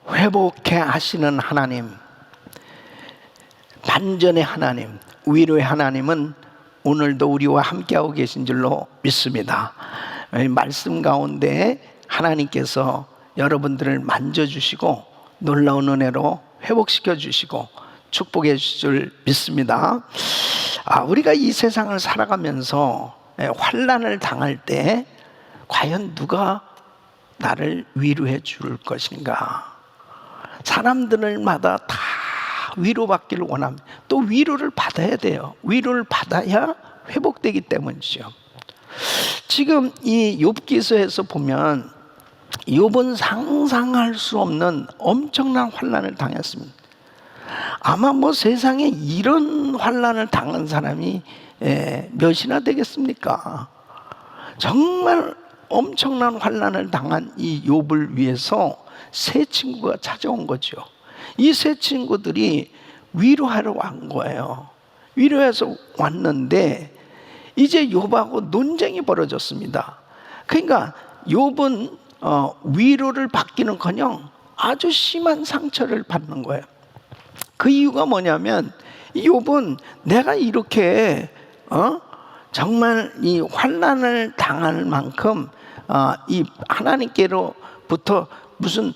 회복해 하시는 하나님, 반전의 하나님, 위로의 하나님은 오늘도 우리와 함께하고 계신 줄로 믿습니다. 말씀 가운데 하나님께서 여러분들을 만져주시고 놀라운 은혜로 회복시켜 주시고 축복해 주실 줄 믿습니다. 우리가 이 세상을 살아가면서 환난을 당할 때 과연 누가 나를 위로해 줄 것인가? 사람들마다 다 위로받기를 원합니다. 또 위로를 받아야 돼요. 위로를 받아야 회복되기 때문이죠. 지금 이 욥기서에서 보면 욥은 상상할 수 없는 엄청난 환난을 당했습니다. 아마 세상에 이런 환난을 당한 사람이 몇이나 되겠습니까? 정말 엄청난 환난을 당한 이 욥을 위해서 세 친구가 찾아온 거죠. 이 세 친구들이 위로하러 온 거예요. 위로해서 왔는데 이제 욥하고 논쟁이 벌어졌습니다. 그러니까 욥은 위로를 받기는커녕 아주 심한 상처를 받는 거예요. 그 이유가 뭐냐면 욥은 내가 이렇게 정말 이 환난을 당할 만큼 이 하나님께로부터 무슨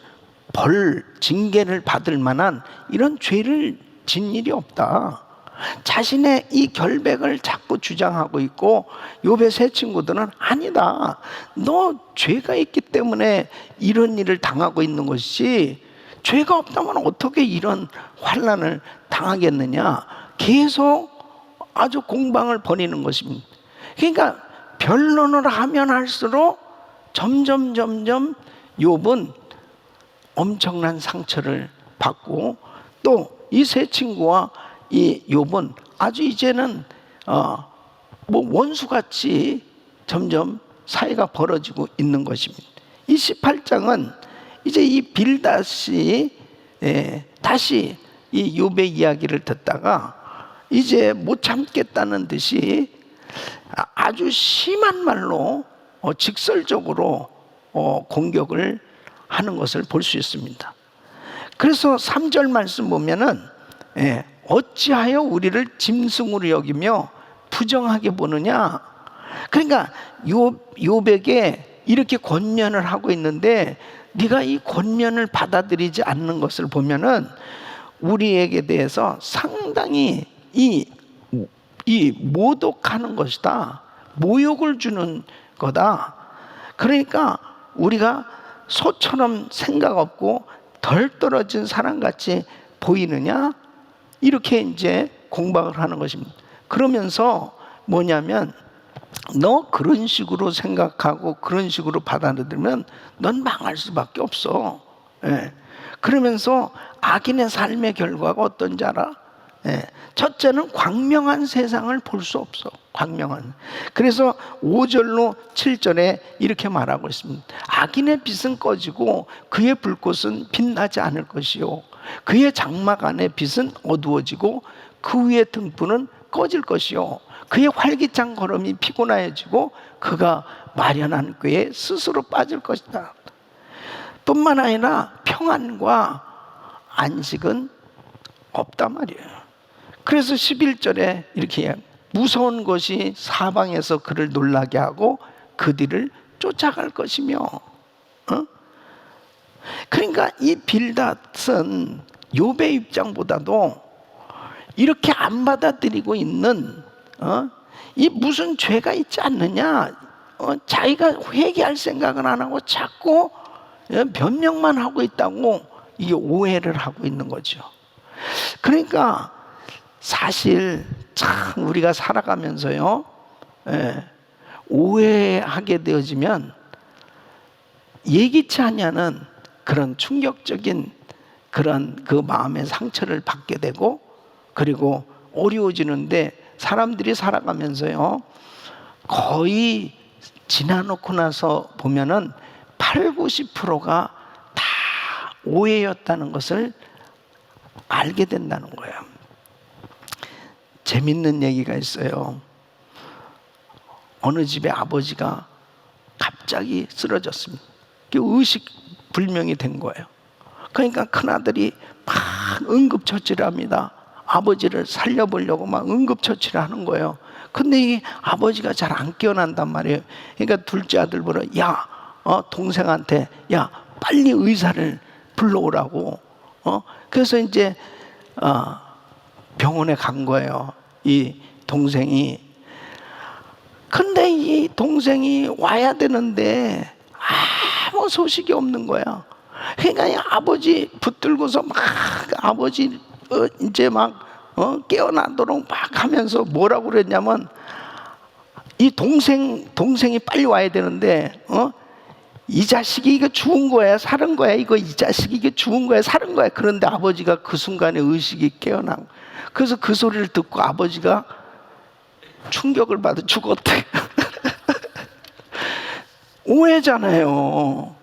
벌, 징계를 받을 만한 이런 죄를 진 일이 없다. 자신의 이 결백을 자꾸 주장하고 있고 욥의 세 친구들은 아니다. 너 죄가 있기 때문에 이런 일을 당하고 있는 것이지 죄가 없다면 어떻게 이런 환난을 당하겠느냐. 계속 아주 공방을 벌이는 것입니다. 그러니까 변론을 하면 할수록 점점 욥은 엄청난 상처를 받고 또 이 세 친구와 이 욥은 아주 이제는 원수같이 점점 사이가 벌어지고 있는 것입니다. 이 18장은 이제 이 빌닷이 다시 이 욥의 이야기를 듣다가 이제 못 참겠다는 듯이 아주 심한 말로 직설적으로 공격을 하는 것을 볼 수 있습니다. 그래서 3절 말씀 보면은 어찌하여 우리를 짐승으로 여기며 부정하게 보느냐. 그러니까 욥에게 이렇게 권면을 하고 있는데 네가 이 권면을 받아들이지 않는 것을 보면은 우리에게 대해서 상당히 이 모독하는 것이다. 모욕을 주는 거다. 그러니까 우리가 소처럼 생각 없고 덜 떨어진 사람같이 보이느냐? 이렇게 이제 공박을 하는 것입니다. 그러면서 뭐냐면 너 그런 식으로 생각하고 그런 식으로 받아들이면 넌 망할 수밖에 없어. 그러면서 악인의 삶의 결과가 어떤지 알아? 첫째는 광명한 세상을 볼 수 없어. 광명한. 그래서 5절로 7절에 이렇게 말하고 있습니다. 악인의 빛은 꺼지고 그의 불꽃은 빛나지 않을 것이요 그의 장막 안의 빛은 어두워지고 그 위의 등불은 꺼질 것이요 그의 활기찬 걸음이 피곤해지고 그가 마련한 꾀에 스스로 빠질 것이다. 뿐만 아니라 평안과 안식은 없단 말이에요. 그래서 11절에 이렇게 무서운 것이 사방에서 그를 놀라게 하고 그 뒤를 쫓아갈 것이며 그러니까 이 빌닷은 욥의 입장보다도 이렇게 안 받아들이고 있는 이 무슨 죄가 있지 않느냐, 자기가 회개할 생각은 안 하고 자꾸 변명만 하고 있다고 이게 오해를 하고 있는 거죠. 그러니까 사실 참 우리가 살아가면서요 오해하게 되어지면 예기치 않냐는 그런 충격적인 그런 그 마음의 상처를 받게 되고 그리고 어려워지는데 사람들이 살아가면서요 거의 지나놓고 나서 보면은 80~90%가 다 오해였다는 것을 알게 된다는 거예요. 재밌는 얘기가 있어요. 어느 집의 아버지가 갑자기 쓰러졌습니다. 의식불명이 된 거예요. 그러니까 큰아들이 막 응급처치를 합니다. 아버지를 살려보려고 막 응급처치를 하는 거예요. 근데 이 아버지가 잘 안 깨어난단 말이에요. 그러니까 둘째 아들 보러, 야, 동생한테, 야, 빨리 의사를 불러오라고. 그래서 이제 병원에 간 거예요, 이 동생이. 근데 이 동생이 와야 되는데 아무 소식이 없는 거야. 그러니까 이 아버지 붙들고서 막 아버지 이제 막 깨어나도록 막 하면서 뭐라고 그랬냐면, 이 동생이 빨리 와야 되는데 이 자식이 이거 죽은 거야 살은 거야, 이거 이 자식이 이게 죽은 거야 살은 거야. 그런데 아버지가 그 순간에 의식이 깨어난. 그래서 그 소리를 듣고 아버지가 충격을 받아 죽었대. 오해잖아요.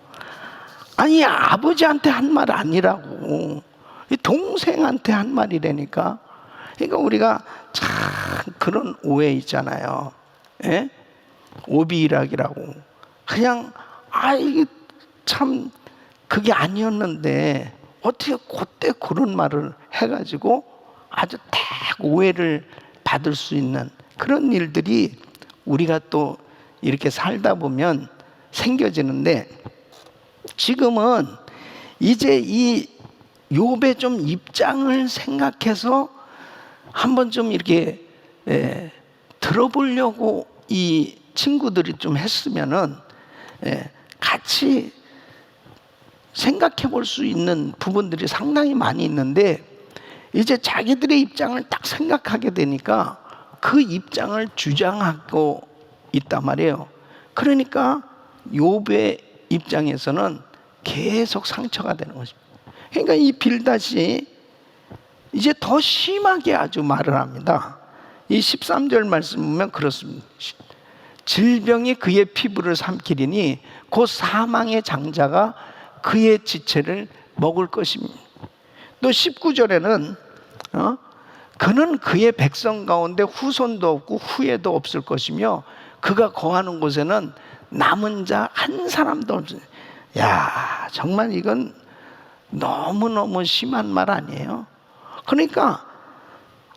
아니, 아버지한테 한 말 아니라고 이 동생한테 한 말이라니까. 그러니까 우리가 참 그런 오해 있잖아요. 예? 오비일학이라고. 그냥 이게 참 그게 아니었는데 어떻게 그때 그런 말을 해가지고 아주 딱 오해를 받을 수 있는 그런 일들이 우리가 또 이렇게 살다 보면 생겨지는데, 지금은 이제 이 욥의 좀 입장을 생각해서 한번 좀 이렇게 들어보려고 이 친구들이 좀 했으면은 같이 생각해 볼 수 있는 부분들이 상당히 많이 있는데, 이제 자기들의 입장을 딱 생각하게 되니까 그 입장을 주장하고 있단 말이에요. 그러니까 욥의 입장에서는 계속 상처가 되는 것입니다. 그러니까 이 빌닷이 이제 더 심하게 아주 말을 합니다. 이 13절 말씀 보면 그렇습니다. 질병이 그의 피부를 삼키리니 곧 사망의 장자가 그의 지체를 먹을 것입니다. 또 19절에는 그는 그의 백성 가운데 후손도 없고 후예도 없을 것이며 그가 거하는 곳에는 남은 자 한 사람도 없어요. 야, 정말 이건 너무너무 심한 말 아니에요? 그러니까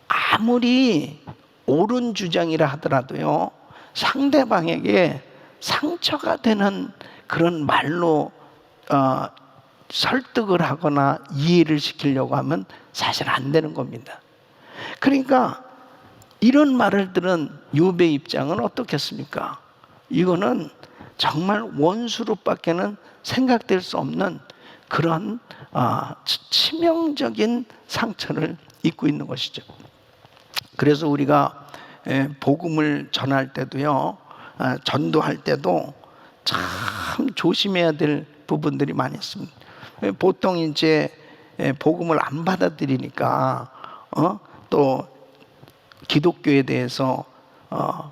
아무리 옳은 주장이라 하더라도요, 상대방에게 상처가 되는 그런 말로 설득을 하거나 이해를 시키려고 하면 사실 안 되는 겁니다. 그러니까 이런 말을 들은 욥의 입장은 어떻겠습니까? 이거는 정말 원수로밖에는 생각될 수 없는 그런 치명적인 상처를 입고 있는 것이죠. 그래서 우리가 복음을 전할 때도요, 전도할 때도 참 조심해야 될 부분들이 많이 있습니다. 보통 이제 복음을 안 받아들이니까 또 기독교에 대해서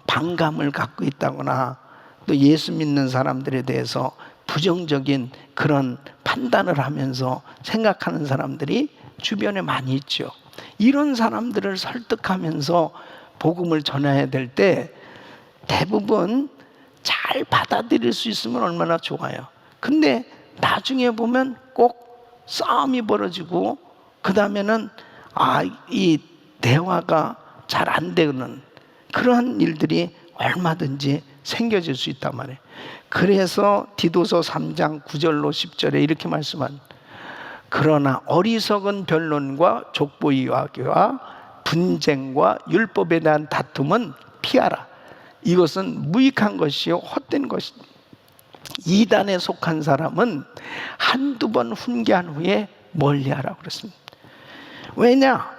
반감을 갖고 있다거나 또 예수 믿는 사람들에 대해서 부정적인 그런 판단을 하면서 생각하는 사람들이 주변에 많이 있죠. 이런 사람들을 설득하면서 복음을 전해야 될 때 대부분 잘 받아들일 수 있으면 얼마나 좋아요. 근데 나중에 보면 꼭 싸움이 벌어지고 그 다음에는 이 대화가 잘 안 되는 그러한 일들이 얼마든지 생겨질 수 있단 말이에요. 그래서 디도서 3장 9절로 10절에 이렇게 말씀합니다. 그러나 어리석은 변론과 족보이야기와 분쟁과 율법에 대한 다툼은 피하라. 이것은 무익한 것이요 헛된 것이다. 이단에 속한 사람은 한두 번 훈계한 후에 멀리하라고 그랬습니다. 왜냐?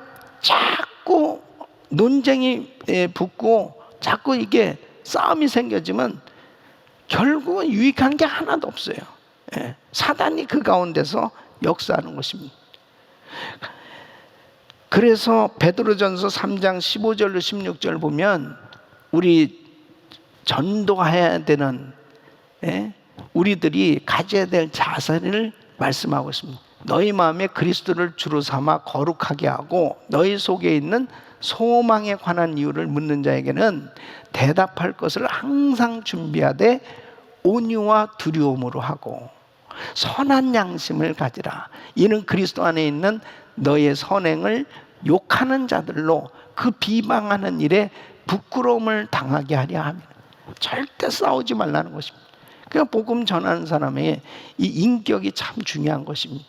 자꾸 논쟁이 붙고 자꾸 이게 싸움이 생겨지면 결국은 유익한 게 하나도 없어요. 사단이 그 가운데서 역사하는 것입니다. 그래서 베드로전서 3장 15절로 16절 보면 우리 전도해야 되는 우리들이 가져야 될 자세를 말씀하고 있습니다. 너희 마음에 그리스도를 주로 삼아 거룩하게 하고 너희 속에 있는 소망에 관한 이유를 묻는 자에게는 대답할 것을 항상 준비하되 온유와 두려움으로 하고. 선한 양심을 가지라. 이는 그리스도 안에 있는 너의 선행을 욕하는 자들로 그 비방하는 일에 부끄러움을 당하게 하려 함이라. 절대 싸우지 말라는 것입니다. 그냥 복음 전하는 사람의 이 인격이 참 중요한 것입니다.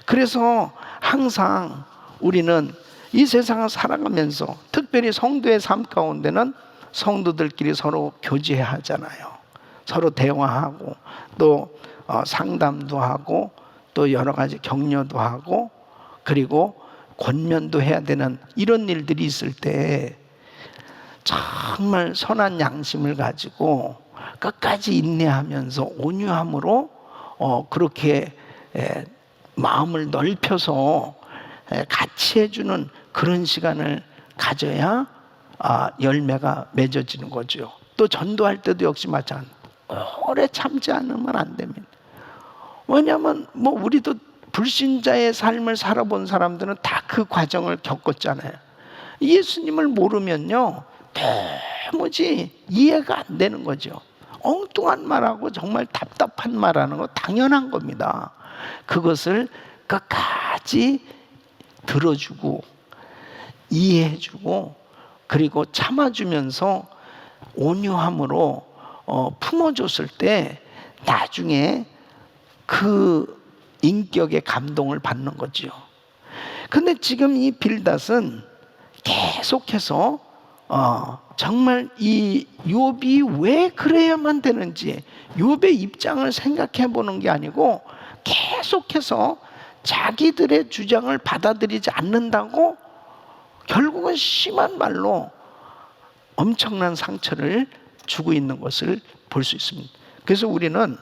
그래서 항상 우리는 이 세상을 살아가면서 특별히 성도의 삶 가운데는 성도들끼리 서로 교제해야 하잖아요. 서로 대화하고 또 상담도 하고 또 여러 가지 격려도 하고 그리고 권면도 해야 되는 이런 일들이 있을 때 정말 선한 양심을 가지고 끝까지 인내하면서 온유함으로 그렇게 마음을 넓혀서 같이 해주는 그런 시간을 가져야 열매가 맺어지는 거죠. 또 전도할 때도 역시 마찬가지. 오래 참지 않으면 안 됩니다. 왜냐하면 우리도 불신자의 삶을 살아본 사람들은 다 그 과정을 겪었잖아요. 예수님을 모르면요 도무지 이해가 안 되는 거죠. 엉뚱한 말하고 정말 답답한 말하는 거 당연한 겁니다. 그것을 끝까지 들어주고 이해해주고 그리고 참아주면서 온유함으로 품어줬을 때 나중에 그 인격의 감동을 받는 거죠. 근데 지금 이 빌닷은 계속해서 정말 이 욥이 왜 그래야만 되는지 욥의 입장을 생각해 보는 게 아니고 계속해서 자기들의 주장을 받아들이지 않는다고 결국은 심한 말로 엄청난 상처를 주고 있는 것을 볼 수 있습니다. 그래서 우리는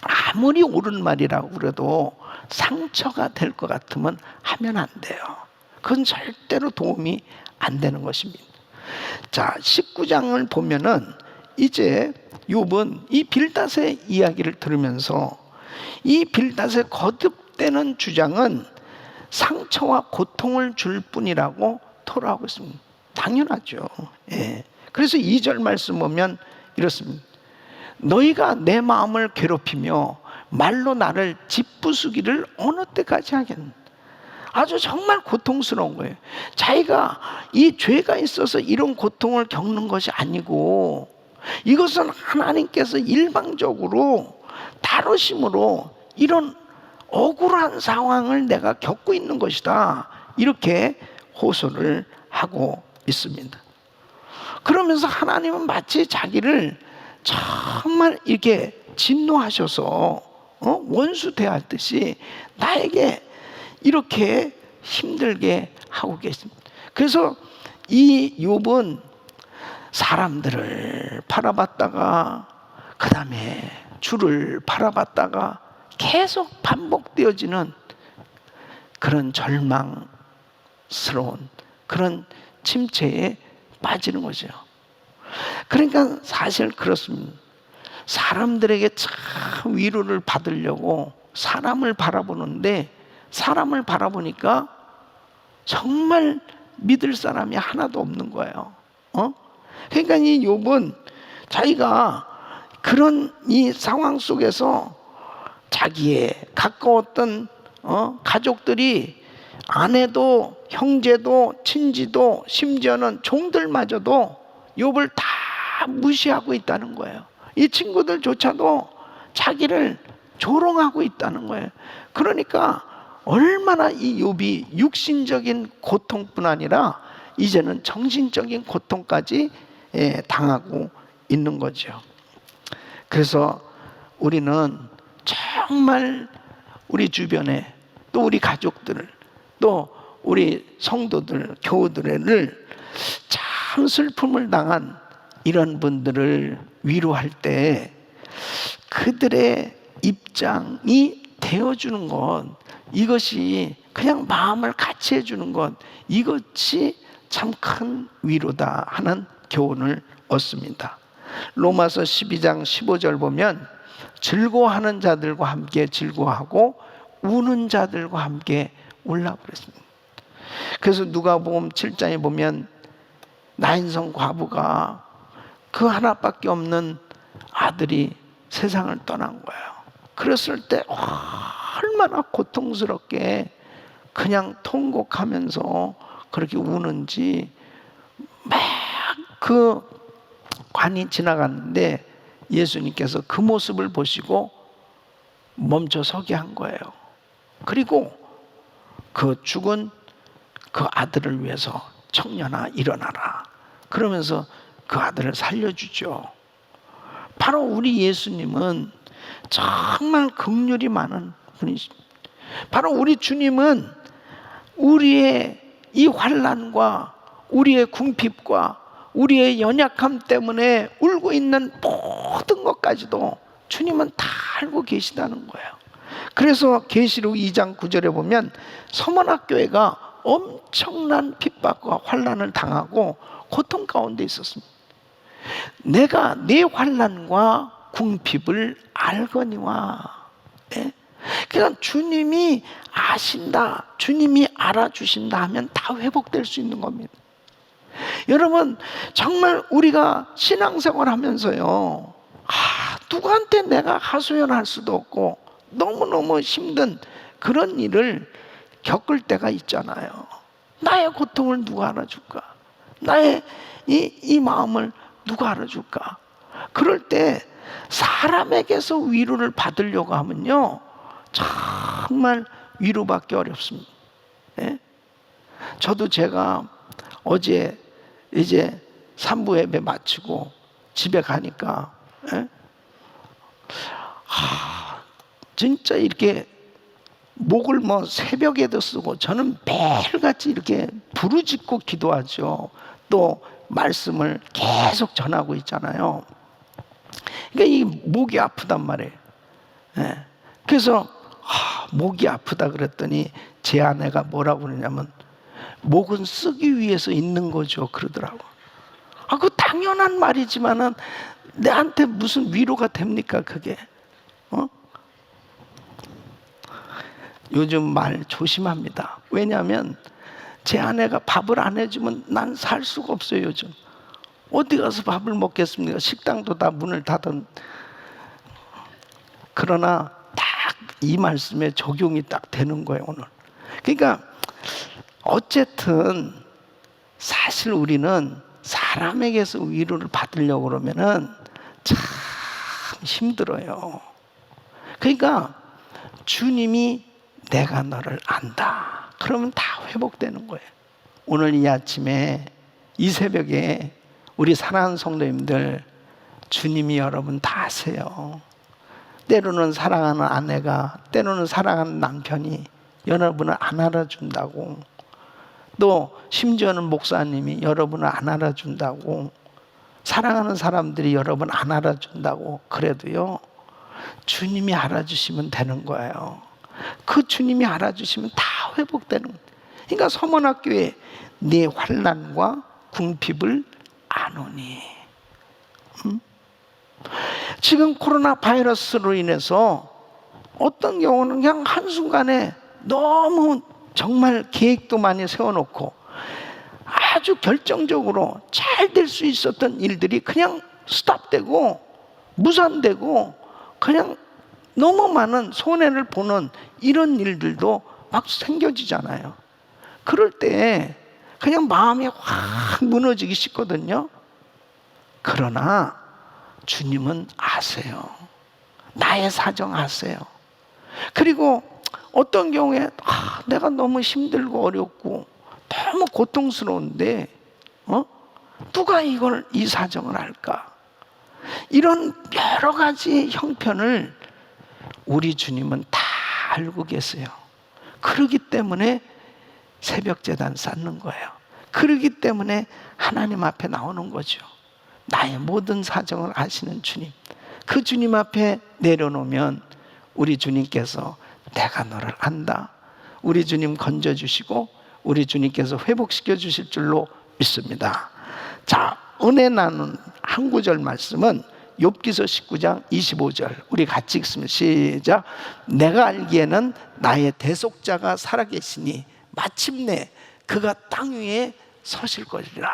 아무리 옳은 말이라고 그래도 상처가 될 것 같으면 하면 안 돼요. 그건 절대로 도움이 안 되는 것입니다. 자, 19장을 보면은 이제 욥은 이 빌닷의 이야기를 들으면서 이 빌닷의 거듭되는 주장은 상처와 고통을 줄 뿐이라고 토로하고 있습니다. 당연하죠. 예. 그래서 2절 말씀 보면 이렇습니다. 너희가 내 마음을 괴롭히며 말로 나를 짓부수기를 어느 때까지 하겠느냐. 아주 정말 고통스러운 거예요. 자기가 이 죄가 있어서 이런 고통을 겪는 것이 아니고 이것은 하나님께서 일방적으로 다루심으로 이런 억울한 상황을 내가 겪고 있는 것이다. 이렇게 호소를 하고 있습니다. 그러면서 하나님은 마치 자기를 정말 이렇게 진노하셔서 원수 대하듯이 나에게 이렇게 힘들게 하고 계십니다. 그래서 이 욥은 사람들을 팔아봤다가 그 다음에 주를 팔아봤다가 계속 반복되어지는 그런 절망스러운 그런 침체에 빠지는 거죠. 그러니까 사실 그렇습니다. 사람들에게 참 위로를 받으려고 사람을 바라보는데 사람을 바라보니까 정말 믿을 사람이 하나도 없는 거예요. 그러니까 이 욥은 자기가 그런 이 상황 속에서 자기의 가까웠던 가족들이 아내도 형제도 친지도 심지어는 종들마저도 욥을 다 무시하고 있다는 거예요. 이 친구들조차도 자기를 조롱하고 있다는 거예요. 그러니까 얼마나 이 욥이 육신적인 고통뿐 아니라 이제는 정신적인 고통까지 당하고 있는 거죠. 그래서 우리는 정말 우리 주변에 또 우리 가족들을 또 우리 성도들, 교우들을 참 슬픔을 당한 이런 분들을 위로할 때 그들의 입장이 되어주는 것, 이것이 그냥 마음을 같이 해주는 것, 이것이 참 큰 위로다 하는 교훈을 얻습니다. 로마서 12장 15절 보면 즐거워하는 자들과 함께 즐거워하고 우는 자들과 함께 울라고 그랬습니다. 그래서 누가복음 7장에 보면 나인성 과부가 그 하나밖에 없는 아들이 세상을 떠난 거예요. 그랬을 때 얼마나 고통스럽게 그냥 통곡하면서 그렇게 우는지. 막 그 관이 지나갔는데 예수님께서 그 모습을 보시고 멈춰 서게 한 거예요. 그리고 그 죽은 그 아들을 위해서 청년아 일어나라 그러면서 그 아들을 살려주죠. 바로 우리 예수님은 정말 긍휼이 많은 분이십니다. 바로 우리 주님은 우리의 이 환난과 우리의 궁핍과 우리의 연약함 때문에 울고 있는 모든 것까지도 주님은 다 알고 계시다는 거예요. 그래서 계시록 2장 9절에 보면 서머나교회가 엄청난 핍박과 환난을 당하고 고통 가운데 있었습니다. 내가 네 환난과 궁핍을 알거니와. 예? 그러니까 주님이 아신다, 주님이 알아주신다 하면 다 회복될 수 있는 겁니다. 여러분, 정말 우리가 신앙생활 하면서요, 누구한테 내가 하소연할 수도 없고 너무너무 힘든 그런 일을 겪을 때가 있잖아요. 나의 고통을 누가 알아줄까? 나의 이 마음을 누가 알아줄까? 그럴 때 사람에게서 위로를 받으려고 하면요, 정말 위로받기 어렵습니다. 예? 저도 제가 어제 이제 3부 예배 마치고 집에 가니까 진짜 이렇게 목을 뭐 새벽에도 쓰고 저는 매일같이 이렇게 부르짖고 기도하죠. 또 말씀을 계속 전하고 있잖아요. 그러니까 이 목이 아프단 말이에요. 그래서 목이 아프다 그랬더니 제 아내가 뭐라고 그러냐면 목은 쓰기 위해서 있는 거죠 그러더라고. 그 당연한 말이지만은 내한테 무슨 위로가 됩니까 그게? 요즘 말 조심합니다. 왜냐하면 제 아내가 밥을 안 해주면 난 살 수가 없어요. 요즘 어디 가서 밥을 먹겠습니까? 식당도 다 문을 닫은. 그러나 딱 이 말씀에 적용이 딱 되는 거예요 오늘. 그러니까 어쨌든 사실 우리는 사람에게서 위로를 받으려고 그러면은 참 힘들어요. 그러니까 주님이 내가 너를 안다 그러면 다 회복되는 거예요. 오늘 이 아침에 이 새벽에 우리 사랑하는 성도님들, 주님이 여러분 다 아세요. 때로는 사랑하는 아내가, 때로는 사랑하는 남편이 여러분을 안 알아준다고, 또 심지어는 목사님이 여러분을 안 알아준다고, 사랑하는 사람들이 여러분 안 알아준다고 그래도요, 주님이 알아주시면 되는 거예요. 그 주님이 알아주시면 다 회복되는 거예요. 그러니까 서머나교회 네 환난과 궁핍을 아노니. 지금 코로나 바이러스로 인해서 어떤 경우는 그냥 한순간에 너무 정말 계획도 많이 세워놓고 아주 결정적으로 잘 될 수 있었던 일들이 그냥 스탑되고 무산되고 그냥 너무 많은 손해를 보는 이런 일들도 막 생겨지잖아요. 그럴 때 그냥 마음이 확 무너지기 쉽거든요. 그러나 주님은 아세요. 나의 사정 아세요. 그리고 어떤 경우에 내가 너무 힘들고 어렵고 너무 고통스러운데 누가 이 사정을 알까? 이런 여러 가지 형편을 우리 주님은 다 알고 계세요. 그러기 때문에 새벽 제단 쌓는 거예요. 그러기 때문에 하나님 앞에 나오는 거죠. 나의 모든 사정을 아시는 주님, 그 주님 앞에 내려놓으면 우리 주님께서 내가 너를 안다, 우리 주님 건져주시고 우리 주님께서 회복시켜 주실 줄로 믿습니다. 자, 은혜 나눈 한 구절 말씀은 욥기서 19장 25절, 우리 같이 읽습니다. 시작. 내가 알기에는 나의 대속자가 살아계시니 마침내 그가 땅 위에 서실 것이라.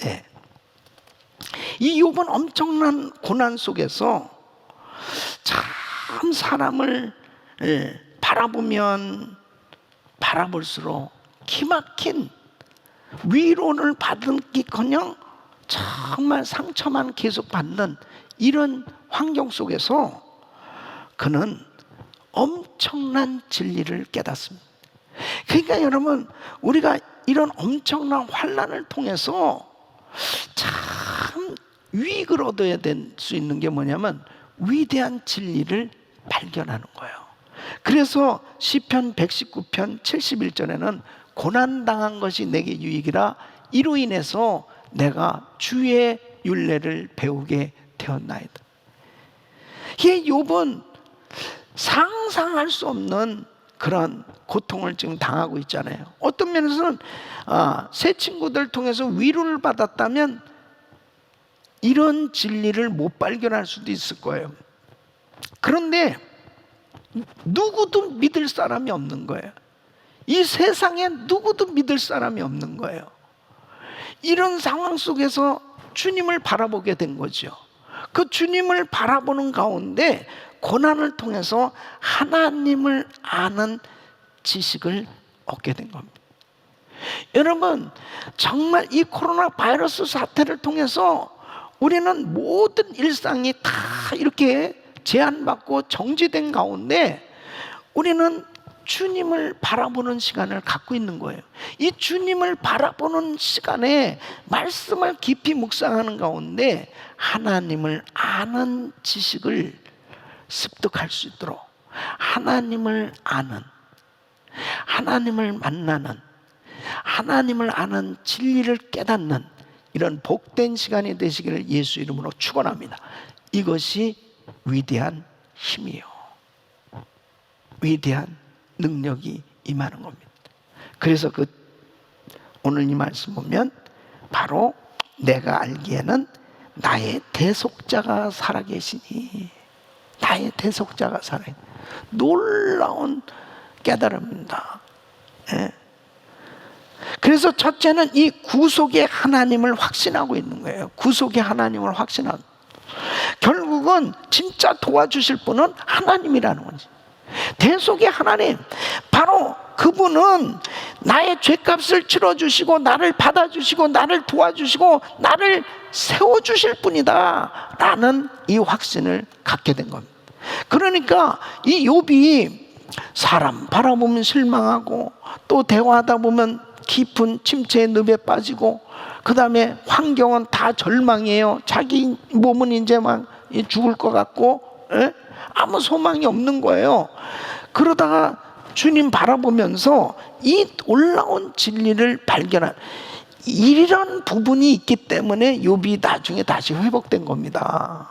예. 이 욥은 엄청난 고난 속에서 참 참 사람을 바라보면 바라볼수록 기막힌 위로를 받기커녕 정말 상처만 계속 받는 이런 환경 속에서 그는 엄청난 진리를 깨닫습니다. 그러니까 여러분, 우리가 이런 엄청난 환난을 통해서 참 유익을 얻어야 될 수 있는 게 뭐냐면 위대한 진리를 발견하는 거예요. 그래서 시편 119편 71절에는 고난당한 것이 내게 유익이라 이로 인해서 내가 주의 율례를 배우게 되었나이다. 이 욥은 상상할 수 없는 그런 고통을 지금 당하고 있잖아요. 어떤 면에서는 새 친구들 통해서 위로를 받았다면 이런 진리를 못 발견할 수도 있을 거예요. 그런데 누구도 믿을 사람이 없는 거예요. 이 세상에 누구도 믿을 사람이 없는 거예요. 이런 상황 속에서 주님을 바라보게 된 거죠. 그 주님을 바라보는 가운데 고난을 통해서 하나님을 아는 지식을 얻게 된 겁니다. 여러분, 정말 이 코로나 바이러스 사태를 통해서 우리는 모든 일상이 다 이렇게 제한받고 정지된 가운데 우리는 주님을 바라보는 시간을 갖고 있는 거예요. 이 주님을 바라보는 시간에 말씀을 깊이 묵상하는 가운데 하나님을 아는 지식을 습득할 수 있도록 하나님을 아는, 하나님을 만나는, 하나님을 아는 진리를 깨닫는 이런 복된 시간이 되시기를 예수 이름으로 축원합니다. 이것이 위대한 힘이요, 위대한 능력이 임하는 겁니다. 그래서 오늘 이 말씀 보면 바로 내가 알기에는 나의 대속자가 살아계시니, 나의 대속자가 살아계시니, 놀라운 깨달음입니다. 그래서 첫째는 이 구속의 하나님을 확신하고 있는 거예요. 구속의 하나님을 확신하고, 결국은 진짜 도와주실 분은 하나님이라는 거지. 대속의 하나님, 바로 그분은 나의 죄값을 치러주시고 나를 받아주시고 나를 도와주시고 나를 세워주실 분이다 라는 이 확신을 갖게 된 겁니다. 그러니까 이 욥이 사람 바라보면 실망하고 또 대화하다 보면 깊은 침체의 늪에 빠지고 그 다음에 환경은 다 절망이에요. 자기 몸은 이제 막 죽을 것 같고 아무 소망이 없는 거예요. 그러다가 주님 바라보면서 이 놀라운 진리를 발견한 이런 부분이 있기 때문에 욥이 나중에 다시 회복된 겁니다.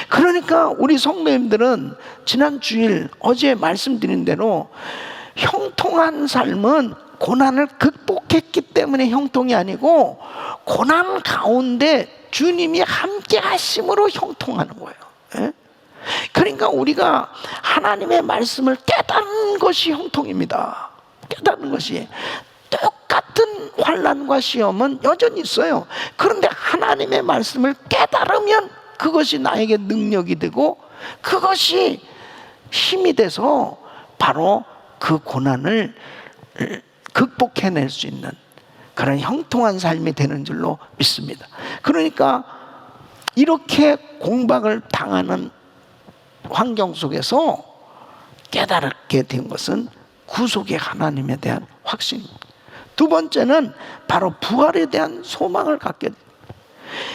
그러니까 우리 성도님들은 지난 주일 어제 말씀드린 대로 형통한 삶은 고난을 극복했기 때문에 형통이 아니고 고난 가운데 주님이 함께 하심으로 형통하는 거예요. 그러니까 우리가 하나님의 말씀을 깨닫는 것이 형통입니다. 깨닫는 것이. 똑같은 환난과 시험은 여전히 있어요. 그런데 하나님의 말씀을 깨달으면 그것이 나에게 능력이 되고 그것이 힘이 돼서 바로 그 고난을 극복해낼 수 있는 그런 형통한 삶이 되는 줄로 믿습니다. 그러니까 이렇게 공박을 당하는 환경 속에서 깨달게 된 것은 구속의 하나님에 대한 확신입니다. 두 번째는 바로 부활에 대한 소망을 갖게 됩니다.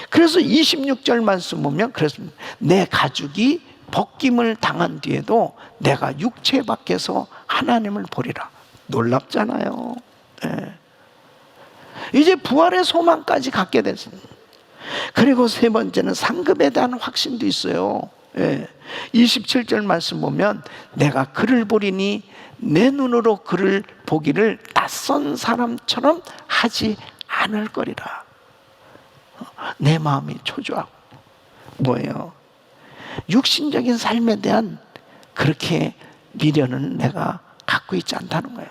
그래서 26절 말씀 보면 그렇습니다. 내 가죽이 벗김을 당한 뒤에도 내가 육체 밖에서 하나님을 보리라. 놀랍잖아요. 이제 부활의 소망까지 갖게 됐습니다. 그리고 세 번째는 상급에 대한 확신도 있어요. 27절 말씀 보면 내가 그를 보리니 내 눈으로 그를 보기를 낯선 사람처럼 하지 않을 거리라. 내 마음이 초조하고 뭐예요? 육신적인 삶에 대한 그렇게 미련은 내가 갖고 있지 않다는 거예요.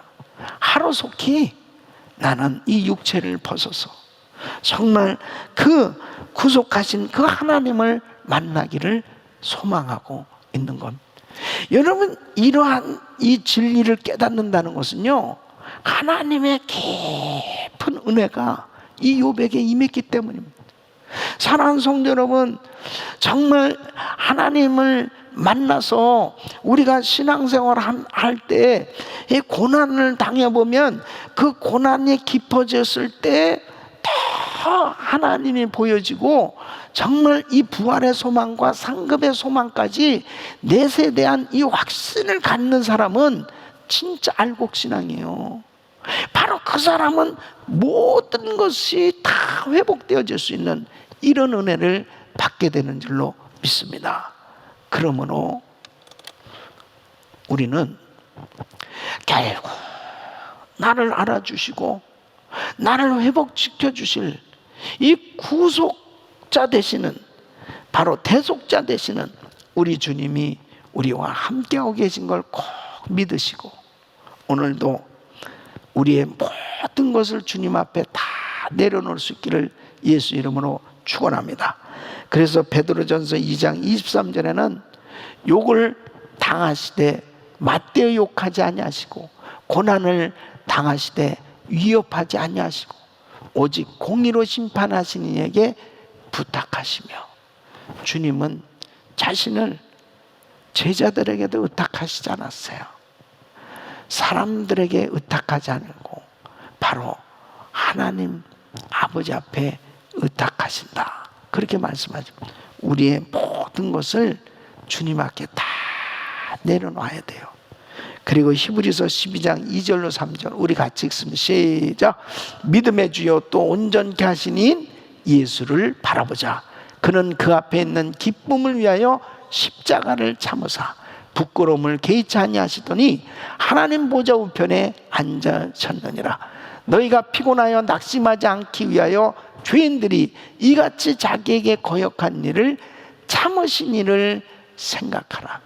하루속히 나는 이 육체를 벗어서 정말 그 구속하신 그 하나님을 만나기를 소망하고 있는 겁니다. 여러분, 이러한 이 진리를 깨닫는다는 것은요, 하나님의 깊은 은혜가 이 욥에게 임했기 때문입니다. 사랑하는 성도 여러분, 정말 하나님을 만나서 우리가 신앙생활 할 때 이 고난을 당해보면 그 고난이 깊어졌을 때 더 하나님이 보여지고, 정말 이 부활의 소망과 상급의 소망까지 넷에 대한 이 확신을 갖는 사람은 진짜 알곡신앙이에요. 바로 그 사람은 모든 것이 다 회복되어질 수 있는 이런 은혜를 받게 되는 줄로 믿습니다. 그러므로 우리는 결국 나를 알아주시고 나를 회복시켜 주실 이 구속자 되시는, 바로 대속자 되시는 우리 주님이 우리와 함께하고 계신 걸 꼭 믿으시고, 오늘도 우리의 모든 것을 주님 앞에 다 내려놓을 수 있기를 예수 이름으로 축원합니다. 그래서 베드로전서 2장 23절에는 욕을 당하시되 맞대어 욕하지 아니하시고, 고난을 당하시되 위협하지 아니하시고, 오직 공의로 심판하시는 이에게 부탁하시며, 주님은 자신을 제자들에게도 의탁하시지 않았어요. 사람들에게 의탁하지 않고 바로 하나님 아버지 앞에 의탁하신다, 그렇게 말씀하죠. 우리의 모든 것을 주님 앞에 다 내려놔야 돼요. 그리고 히브리서 12장 2절로 3절 우리 같이 읽습니다. 시작. 믿음의 주요 또 온전케 하신 이인 예수를 바라보자. 그는 그 앞에 있는 기쁨을 위하여 십자가를 참으사 부끄러움을 개의치 아니하시더니 하나님 보좌 우편에 앉으셨느니라. 너희가 피곤하여 낙심하지 않기 위하여 죄인들이 이같이 자기에게 거역한 일을 참으신 일을 생각하라.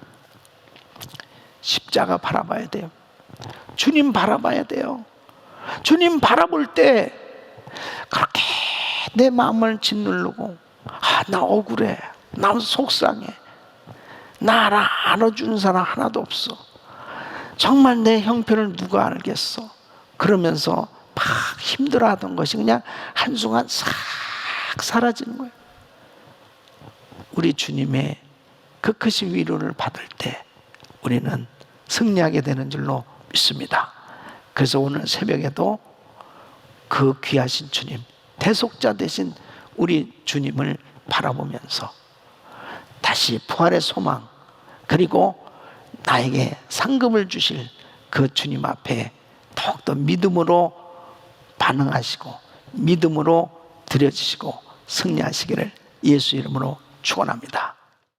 십자가 바라봐야 돼요. 주님 바라봐야 돼요. 주님 바라볼 때 그렇게 내 마음을 짓누르고, 나 억울해, 나 속상해, 나를 안아주는 사람 하나도 없어, 정말 내 형편을 누가 알겠어, 그러면서 막 힘들어하던 것이 그냥 한순간 싹 사라지는 거예요. 우리 주님의 그 크신 위로를 받을 때 우리는 승리하게 되는 줄로 믿습니다. 그래서 오늘 새벽에도 그 귀하신 주님, 대속자 되신 우리 주님을 바라보면서 다시 부활의 소망, 그리고 나에게 상급을 주실 그 주님 앞에 더욱더 믿음으로 반응하시고 믿음으로 드려지시고 승리하시기를 예수 이름으로 축원합니다.